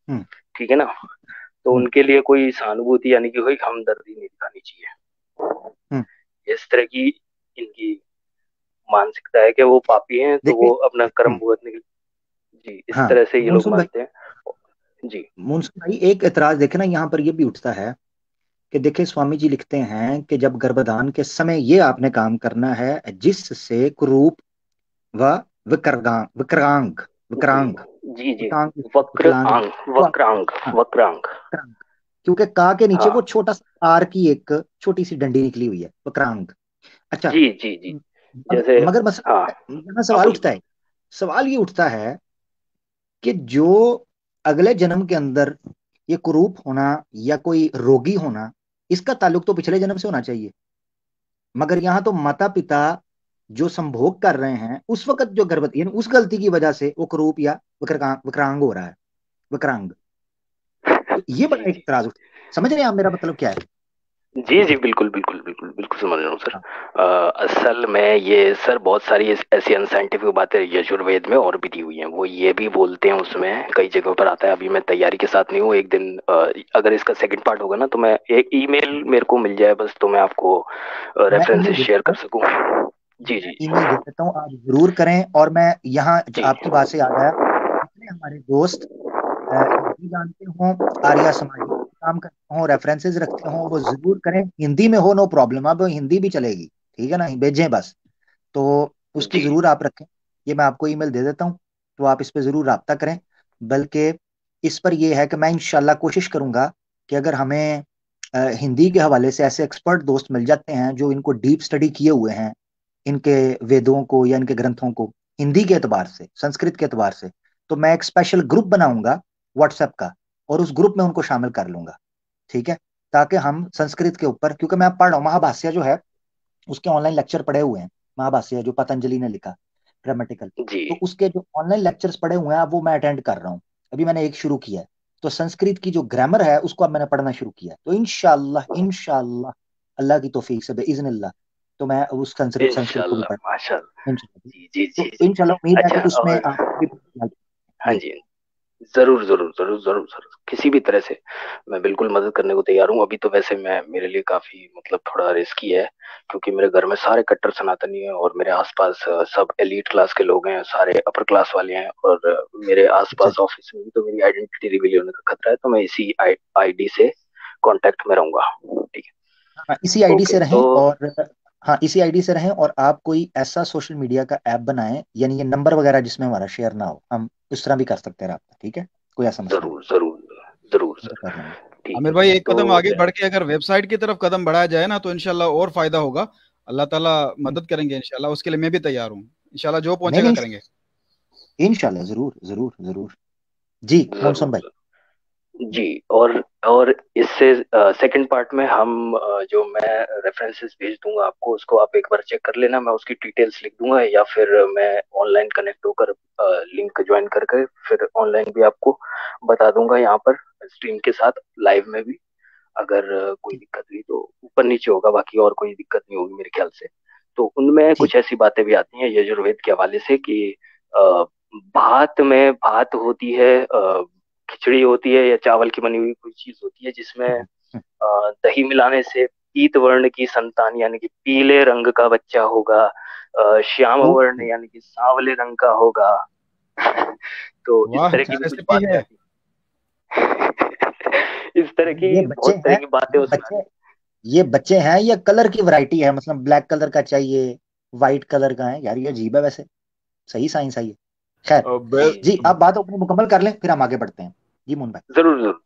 Speaker 1: हम्म।
Speaker 9: ठीक है ना, तो
Speaker 1: हम्म।
Speaker 9: उनके लिए कोई सहानुभूति यानी कि कोई हमदर्दी नहीं दिखानी चाहिए।
Speaker 1: हम्म।
Speaker 9: इस तरह की इनकी मानसिकता है कि वो पापी हैं, तो
Speaker 1: देखिए।
Speaker 9: वो अपना कर्म
Speaker 1: हम्म।
Speaker 9: भुगतने के। जी, इस
Speaker 1: हाँ,
Speaker 9: तरह से ये लोग
Speaker 1: मोनसून भाई,
Speaker 9: मानते हैं। जी
Speaker 1: मोनसून भाई एक एतराज देखे ना यहाँ पर ये भी उठता है कि देखिए स्वामी जी लिखते हैं कि जब गर्भधान के समय ये आपने काम करना है जिससे कुरूप व विकरांग विकरांग
Speaker 9: जी
Speaker 1: विकरांग
Speaker 9: जी जी।
Speaker 1: विकरांग
Speaker 9: वक्र
Speaker 1: विकलांग
Speaker 9: आंग,
Speaker 1: वा-
Speaker 9: वक्रांग,
Speaker 1: हाँ,
Speaker 9: वक्रांग।
Speaker 1: विकरांग। क्योंकि का के नीचे वो
Speaker 9: हाँ
Speaker 1: छोटा सा आर की एक छोटी सी डंडी निकली हुई है, विकरांग। अच्छा।
Speaker 9: जी जी जी।
Speaker 1: मगर
Speaker 9: जैसे
Speaker 1: मगर
Speaker 9: हाँ
Speaker 1: मसला यहाँ
Speaker 9: हाँ,
Speaker 1: सवाल
Speaker 9: बोलिए
Speaker 1: उठता है, सवाल ये उठता है कि जो अगले जन्म के अंदर ये कुरूप होना या कोई रोगी होना, इसका ताल्लुक तो पिछले जन्म से होना चाहिए। मगर यहाँ तो माता पिता जो संभोग कर रहे हैं उस वक्त जो गर्भवती, यानी उस गलती की वजह से वो कुरूप या विकरांग विकरांग हो रहा है, विकरांग। तो ये
Speaker 9: जी
Speaker 1: बड़ा एक
Speaker 9: जी
Speaker 1: इतराज उठता है। समझ रहे हैं आप मेरा मतलब क्या है?
Speaker 9: जी जी, बिल्कुल बिल्कुल बिल्कुल बिल्कुल समझ रहा हूँ सर।
Speaker 1: हाँ।
Speaker 9: असल में ये सर बहुत सारी ऐसी अनसाइंटिफिक बातें यजुर्वेद में और भी दी हुई हैं, वो ये भी बोलते हैं, उसमें कई जगहों पर आता है। अभी मैं तैयारी के साथ नहीं हूँ, एक दिन अगर इसका सेकंड पार्ट होगा ना, तो मैं एक ईमेल मेरे को मिल जाए बस, तो मैं आपको
Speaker 1: मैं ईमेल
Speaker 9: रेफरेंसेस
Speaker 1: दे
Speaker 9: शेयर
Speaker 1: देता
Speaker 9: कर
Speaker 1: हूँ,
Speaker 9: सकूँ। जी
Speaker 1: मैं
Speaker 9: जी
Speaker 1: ईमेल दे देता हूँ, आप जरूर करें। और मैं यहाँ
Speaker 9: जी
Speaker 1: आपकी बात से याद आया, जितने हमारे दोस्त हिंदी जानते हों, आर्या समाजी में काम करते हों, रेफरेंसेस रखते हों, वो जरूर करें। हिंदी में हो नो प्रॉब्लम, अब हिंदी भी चलेगी, ठीक है ना, भेजें बस। तो उसकी
Speaker 9: जी
Speaker 1: जरूर आप रखें। ये मैं आपको ईमेल दे देता हूँ, तो आप इस पे जरूर राब्ता करें। बल्कि इस पर यह है कि मैं इंशाल्लाह कोशिश करूंगा कि अगर हमें हिंदी के हवाले से ऐसे एक्सपर्ट दोस्त मिल जाते हैं जो इनको डीप स्टडी किए हुए हैं, इनके वेदों को या इनके ग्रंथों को, हिंदी के एतबार से, संस्कृत के एतबार से, तो मैं एक स्पेशल ग्रुप बनाऊंगा व्हाट्सएप का, और उस ग्रुप में उनको शामिल कर लूंगा। ठीक है, ताकि हम संस्कृत के ऊपर, क्योंकि मैं पढ़ रहा हूँ महाभाष्य जो है, उसके ऑनलाइन लेक्चर पड़े हुए हैं। महाभाष्य जो पतंजलि ने लिखा, ग्रामेटिकल,
Speaker 9: जी
Speaker 1: तो उसके जो ऑनलाइन लेक्चर्स पड़े हुए हैं वो मैं अटेंड कर रहा हूँ। अभी मैंने एक शुरू किया है, तो संस्कृत की जो ग्रामर है उसको अब मैंने पढ़ना शुरू किया है। तो इंशाल्लाह इंशाल्लाह अल्लाह की तौफीक से बेइज़्निल्लाह। तो मैं उस संस्कृत को भी
Speaker 9: इंशाल्लाह,
Speaker 1: पढ़
Speaker 9: माशाल्लाह।
Speaker 1: इंशाल्लाह।
Speaker 9: जी जी
Speaker 1: तो
Speaker 9: जी जी।
Speaker 1: इंशाल्लाह उम्मीद है
Speaker 9: अच्छा,
Speaker 1: कि उसमें
Speaker 9: और
Speaker 1: आपको भी
Speaker 9: हाँ
Speaker 1: जी
Speaker 9: जी, जरूर जरूर जरूर जरूर जरूर, किसी भी तरह से मैं बिल्कुल मदद करने को तैयार हूँ। अभी तो वैसे मैं, मेरे लिए काफी मतलब थोड़ा रिस्की है, क्योंकि मेरे घर में सारे कट्टर सनातनी हैं और मेरे आसपास सब एलीट क्लास के लोग हैं, सारे अपर क्लास वाले हैं, और मेरे
Speaker 1: अच्छा
Speaker 9: आसपास ऑफिस में भी तो मेरी आइडेंटिटी रिवील होने का खतरा है, तो मैं इसी आईडी से कांटेक्ट में रहूंगा। ठीक
Speaker 1: हाँ, इसी
Speaker 9: है,
Speaker 1: आईडी
Speaker 9: ओके
Speaker 1: से रहें।
Speaker 9: तो
Speaker 1: और हाँ, इसी आईडी से रहें, और आप कोई ऐसा सोशल मीडिया का ऐप बनाएं, यानी ये नंबर वगैरह जिसमें हमारा शेयर ना हो, हम इस तरह भी कर सकते हैं रब्ता। ठीक है, कोई ऐसा मसला नहीं,
Speaker 9: जरूर जरूर जरूर
Speaker 1: हम तो
Speaker 9: सर।
Speaker 1: कर लेंगे।
Speaker 9: ठीक
Speaker 7: आमिर
Speaker 9: है
Speaker 7: भाई, एक
Speaker 9: तो
Speaker 7: कदम आगे बढ़ के अगर वेबसाइट की तरफ कदम बढ़ाया जाए ना, तो इंशाल्लाह और फायदा होगा। अल्लाह ताला मदद करेंगे इंशाल्लाह, उसके लिए मैं भी तैयार हूँ। इंशाल्लाह जो
Speaker 1: नहीं
Speaker 7: पहुंचेगा
Speaker 1: नहीं,
Speaker 7: करेंगे।
Speaker 1: इंशाल्लाह जरूर जरूर जरूर। जी मोहसन भाई।
Speaker 9: जरूर जी। और इससे सेकंड पार्ट में हम जो मैं रेफरेंसेस भेज दूंगा आपको, उसको आप एक बार चेक कर लेना। मैं उसकी डिटेल्स लिख दूंगा, या फिर मैं ऑनलाइन कनेक्ट होकर लिंक ज्वाइन करके फिर ऑनलाइन भी आपको बता दूंगा, यहाँ पर स्ट्रीम के साथ लाइव में भी। अगर कोई दिक्कत हुई तो ऊपर नीचे होगा, बाकी और कोई दिक्कत नहीं होगी मेरे ख्याल से। तो उनमें
Speaker 1: ठीक।
Speaker 9: कुछ ऐसी बातें भी आती हैं यजुर्वेद के हवाले से कि अ, भात में भात होती है, खिचड़ी होती है, या चावल की बनी हुई कोई चीज होती है जिसमें दही मिलाने से पीत वर्ण की संतान यानी कि पीले रंग का बच्चा होगा, श्याम
Speaker 1: ओ
Speaker 9: वर्ण यानी कि सांवले रंग का होगा। तो इस
Speaker 7: वाह,
Speaker 9: तरह
Speaker 7: क्या
Speaker 9: की भी कुछ
Speaker 7: रेसिपी
Speaker 9: बातें
Speaker 7: है।
Speaker 9: आती हैं। इस तरह
Speaker 1: ये
Speaker 9: की
Speaker 1: बच्चे
Speaker 9: बहुत तरह
Speaker 1: हैं,
Speaker 9: की बातें
Speaker 1: ये
Speaker 9: वो
Speaker 1: बच्चे
Speaker 9: सुनाती
Speaker 1: ये बच्चे हैं, ये कलर की वैरायटी है, मतलब ब्लैक कलर का चाहिए, वाइट कलर का है यार, ये अजीब है वैसे। सही साइंस है ये। खैर,
Speaker 9: हैं। जी
Speaker 1: जी आप बात अपनी मुकम्मल कर लें, फिर हम आगे बढ़ते हैं। जी मोहन भाई।
Speaker 9: जरूर जरूर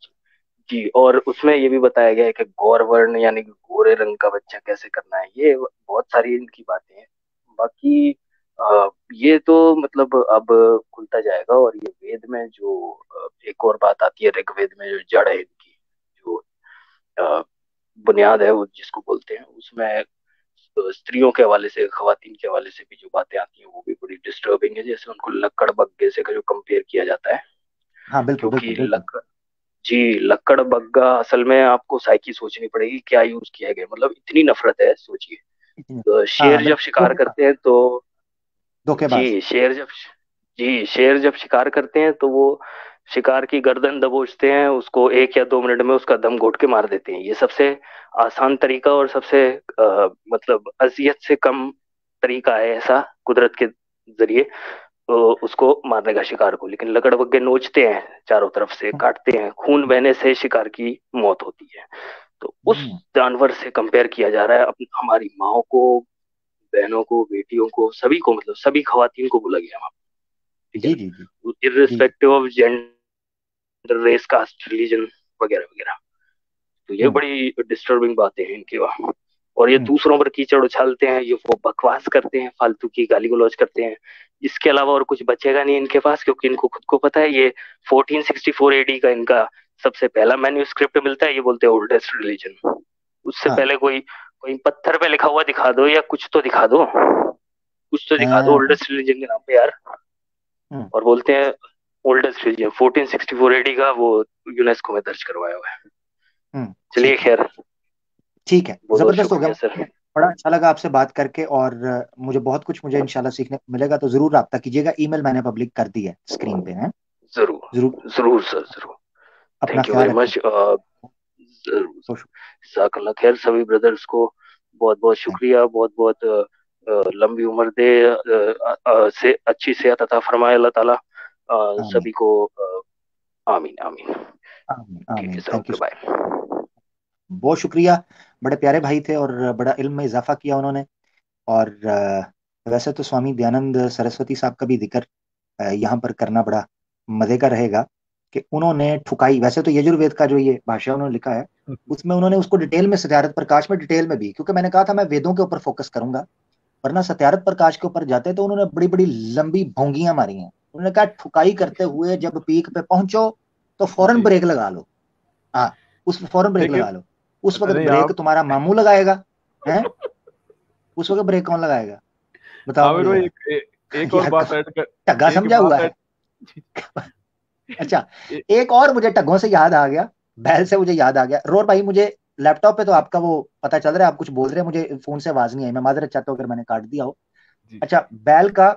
Speaker 9: जी। और उसमें ये भी बताया गया है कि गौर वर्ण यानी कि गोरे रंग का बच्चा कैसे करना है, ये बहुत सारी इनकी बातें हैं। बाकी ये तो मतलब अब खुलता जाएगा। और ये वेद में जो एक और बात आती है, ऋग्वेद में जो जड़ है इनकी, जो अ, बुनियाद है वो जिसको बोलते हैं, उसमें स्त्रियों के हवाले से, खवातीन के हवाले से भी जो बातें आती हैं वो भी बड़ी डिस्टर्बिंग है। जैसे उनको लक्कड़ बग्गे से का जो कंपेयर किया जाता है,
Speaker 1: हाँ बिल्कुल
Speaker 9: क्योंकि
Speaker 1: बिल्कुल बिल्कुल।
Speaker 9: जी, लक्कड़ बग्गा असल में आपको साइकी सोचनी पड़ेगी क्या यूज किया गया, मतलब इतनी नफरत है, सोचिए। तो
Speaker 1: हाँ हाँ
Speaker 9: शेर जब
Speaker 1: बिल्कुल,
Speaker 9: शिकार
Speaker 1: धोखेबाज।
Speaker 9: करते हैं तो
Speaker 1: धोखेबाज।
Speaker 9: जी शेर जब जी शेर जब शिकार करते हैं तो वो शिकार की गर्दन दबोचते हैं, उसको 1 या 2 मिनट में उसका दम घोट के मार देते हैं। ये सबसे आसान तरीका और सबसे मतलब अजियत से कम तरीका है ऐसा कुदरत के जरिए उसको मारने का, शिकार को। लेकिन लकड़बग्गे नोचते हैं, चारों तरफ से काटते हैं, खून बहने से शिकार की मौत होती है। तो उस
Speaker 1: हम्म,
Speaker 9: जानवर से कंपेयर किया जा रहा है हमारी माओ को, बहनों को, बेटियों को, सभी को, मतलब सभी खवातीन को बोला गया वहां। ठीक है
Speaker 1: जी जी जी
Speaker 9: ना,
Speaker 1: जी जी।
Speaker 9: Irrespective of gender, race, caste, religion वगैरह वगैरह। तो ये
Speaker 1: हम्म
Speaker 9: बड़ी डिस्टर्बिंग बातें हैं इनके वहाँ। और ये
Speaker 1: हम्म
Speaker 9: दूसरों पर कीचड़ उछालते हैं, ये वो बकवास करते हैं, फालतू की गाली गलौज करते हैं। इसके अलावा और कुछ बचेगा नहीं इनके पास, क्योंकि इनको खुद को पता है ये 1464 एडी का इनका सबसे पहला मैन्यूस्क्रिप्ट मिलता है। ये बोलते हैं ओल्डेस्ट रिलीजन। उससे
Speaker 1: हाँ
Speaker 9: पहले कोई कोई पत्थर पे लिखा हुआ दिखा दो, या कुछ तो दिखा दो, कुछ तो दिखा दो
Speaker 1: हाँ,
Speaker 9: ओल्डेस्ट रिलीजन के नाम पे यार।
Speaker 1: हम्म,
Speaker 9: और बोलते हैं ओल्डेस्ट रिलीजन 1464 एडी का, वो यूनेस्को में दर्ज करवाया हुआ है। चलिए
Speaker 1: ठीक है।
Speaker 9: खैर,
Speaker 1: ठीक है,
Speaker 9: बहुत बहुत
Speaker 1: जबरदस्त हो गया।
Speaker 9: शुक्रिया सर।
Speaker 1: बड़ा अच्छा लगा आपसे बात करके, और मुझे बहुत कुछ मुझे इंशाल्लाह सीखने को मिलेगा। तो जरूर राब्ता कीजिएगा, ईमेल मैंने पब्लिक कर दी है स्क्रीन पे है। जरूर।
Speaker 9: जरूर जरूर सर, जरूर।
Speaker 1: अपना
Speaker 9: थैंक यू
Speaker 1: ख्याल
Speaker 9: वेरी
Speaker 1: रखें।
Speaker 9: मच। जरूर।
Speaker 1: खुश।
Speaker 9: जज़ाकल्लाह खैर सभी ब्रदर्स को बहुत बहुत
Speaker 1: थैंक
Speaker 9: शुक्रिया, बहुत बहुत लंबी उम्र दे, से अच्छी सेहत अता फरमाए अल्लाह ताला
Speaker 1: आमीन
Speaker 9: सभी को। आमीन आमीन।
Speaker 1: आमीन
Speaker 9: ठीक है
Speaker 1: आमीन।
Speaker 9: Sir,
Speaker 1: thank you
Speaker 9: okay
Speaker 1: so
Speaker 9: bye.
Speaker 1: बहुत शुक्रिया। बड़े प्यारे भाई थे, और बड़ा इल्म में इजाफा किया उन्होंने। और वैसे तो स्वामी दयानंद सरस्वती साहब का भी जिक्र यहाँ पर करना बड़ा मजे का रहेगा, कि उन्होंने ठुकाई। वैसे तो यजुर्वेद का जो ये भाष्य उन्होंने लिखा है, उसमें उन्होंने उसको डिटेल में, सत्यारथ प्रकाश में डिटेल में भी, क्योंकि मैंने कहा था मैं वेदों के ऊपर फोकस करूंगा, वरना सत्यारथ प्रकाश के ऊपर जाते तो उन्होंने बड़ी बड़ी लंबी भोंगियां मारी हैं। उन्होंने कहा ठुकाई करते हुए जब पीक पे पहुंचो तो फौरन
Speaker 4: जी
Speaker 1: ब्रेक लगा लो। हाँ, उस फौरन ब्रेक
Speaker 4: लेकिन
Speaker 1: लगा लो। उस वक्त
Speaker 4: नहीं
Speaker 1: ब्रेक
Speaker 4: आप
Speaker 1: तुम्हारा मामू लगाएगा, है? उस वक्त ब्रेक कौन लगाएगा? बताओ
Speaker 4: आमिर
Speaker 1: मुझे
Speaker 4: भाई
Speaker 1: जरा।
Speaker 4: एक और
Speaker 1: यार
Speaker 4: बात ऐड
Speaker 1: टग्गा
Speaker 4: कर, एक
Speaker 1: समझा हुआ
Speaker 4: बात
Speaker 1: है।
Speaker 4: ऐड
Speaker 1: अच्छा, एक और मुझे टग्गों से याद आ गया, बैल से मुझे याद आ गया। रोर भाई मुझे लैपटॉप पे तो आपका वो पता चल रहा है, आप कुछ बोल रहे हैं, मुझे फोन से आवाज नहीं आई, मैं माजरत चाहता हूँ अगर मैंने काट दिया हो।
Speaker 4: जी
Speaker 1: अच्छा, बैल का